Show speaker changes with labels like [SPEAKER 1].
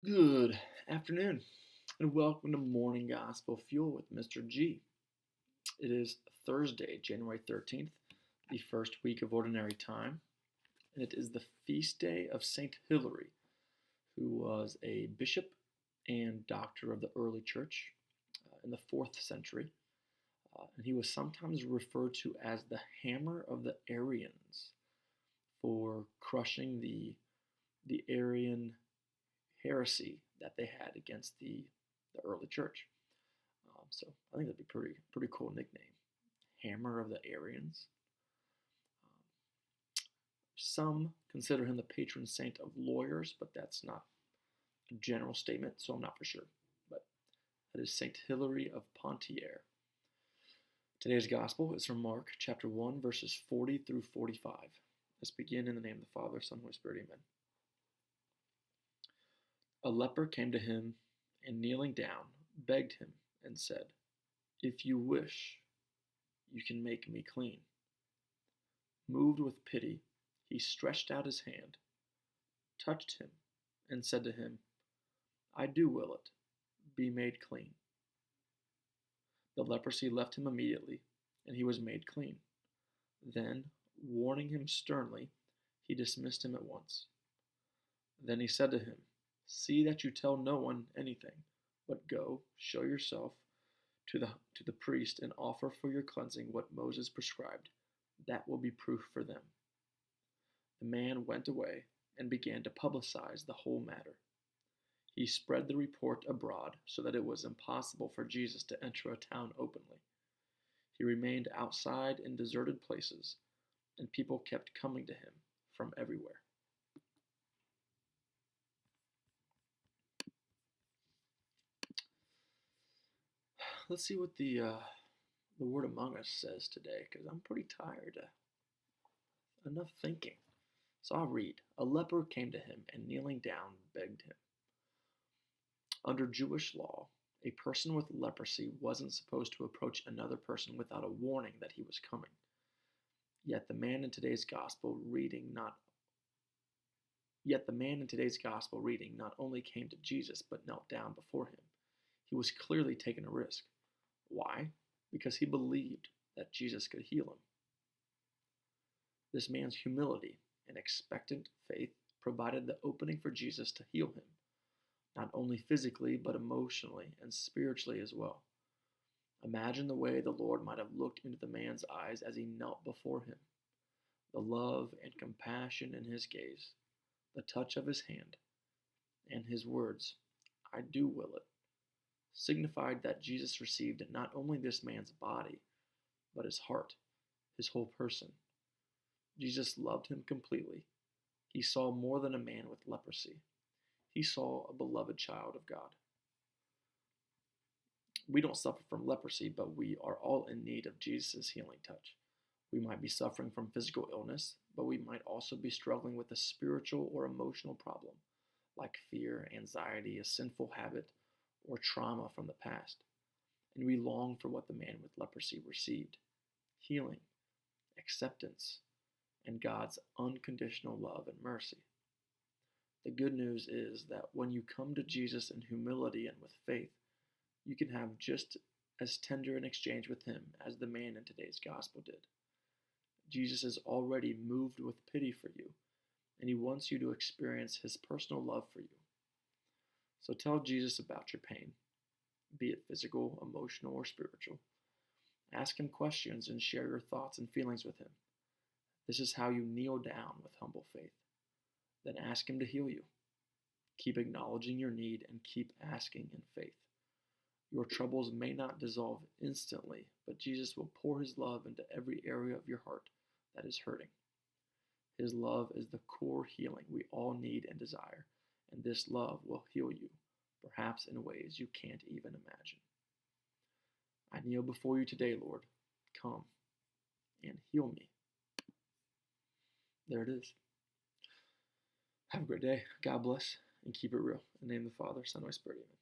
[SPEAKER 1] Good afternoon, and welcome to Morning Gospel Fuel with Mr. G. It is Thursday, January 13th, the first week of Ordinary Time, and it is the feast day of Saint Hilary, who was a bishop and doctor of the early church in the 4th century. And he was sometimes referred to as the hammer of the Arians for crushing the Arian heresy that they had against the early church. So I think that'd be pretty cool nickname, Hammer of the Arians. Some consider him the patron saint of lawyers, but that's not a general statement, so I'm not for sure. But that is Saint Hilary of Pontiers. Today's gospel is from Mark chapter 1, verses 40 through 45. Let's begin in the name of the Father, Son, Holy Spirit, amen. A leper came to him and, kneeling down, begged him and said, "If you wish, you can make me clean." Moved with pity, he stretched out his hand, touched him, and said to him, "I do will it. Be made clean." The leprosy left him immediately, and he was made clean. Then, warning him sternly, he dismissed him at once. Then he said to him, "See that you tell no one anything, but go, show yourself to the priest and offer for your cleansing what Moses prescribed. That will be proof for them." The man went away and began to publicize the whole matter. He spread the report abroad so that it was impossible for Jesus to enter a town openly. He remained outside in deserted places, and people kept coming to him from everywhere. Let's see what the Word Among Us says today, because I'm pretty tired. Enough thinking. So I'll read. A leper came to him and, kneeling down, begged him. Under Jewish law, a person with leprosy wasn't supposed to approach another person without a warning that he was coming. Yet the man in today's gospel reading not only came to Jesus but knelt down before him. He was clearly taking a risk. Why? Because he believed that Jesus could heal him. This man's humility and expectant faith provided the opening for Jesus to heal him, not only physically, but emotionally and spiritually as well. Imagine the way the Lord might have looked into the man's eyes as he knelt before him. The love and compassion in his gaze, the touch of his hand, and his words, "I do will it," signified that Jesus received not only this man's body, but his heart, his whole person. Jesus loved him completely. He saw more than a man with leprosy. He saw a beloved child of God. We don't suffer from leprosy, but we are all in need of Jesus' healing touch. We might be suffering from physical illness, but we might also be struggling with a spiritual or emotional problem, like fear, anxiety, a sinful habit, or trauma from the past, and we long for what the man with leprosy received: healing, acceptance, and God's unconditional love and mercy. The good news is that when you come to Jesus in humility and with faith, you can have just as tender an exchange with him as the man in today's gospel did. Jesus is already moved with pity for you, and he wants you to experience his personal love for you. So tell Jesus about your pain, be it physical, emotional, or spiritual. Ask him questions and share your thoughts and feelings with him. This is how you kneel down with humble faith. Then ask him to heal you. Keep acknowledging your need and keep asking in faith. Your troubles may not dissolve instantly, but Jesus will pour his love into every area of your heart that is hurting. His love is the core healing we all need and desire, and this love will heal you, perhaps in ways you can't even imagine. I kneel before you today, Lord. Come and heal me. There it is. Have a great day. God bless, and keep it real. In the name of the Father, Son, and Holy Spirit, amen.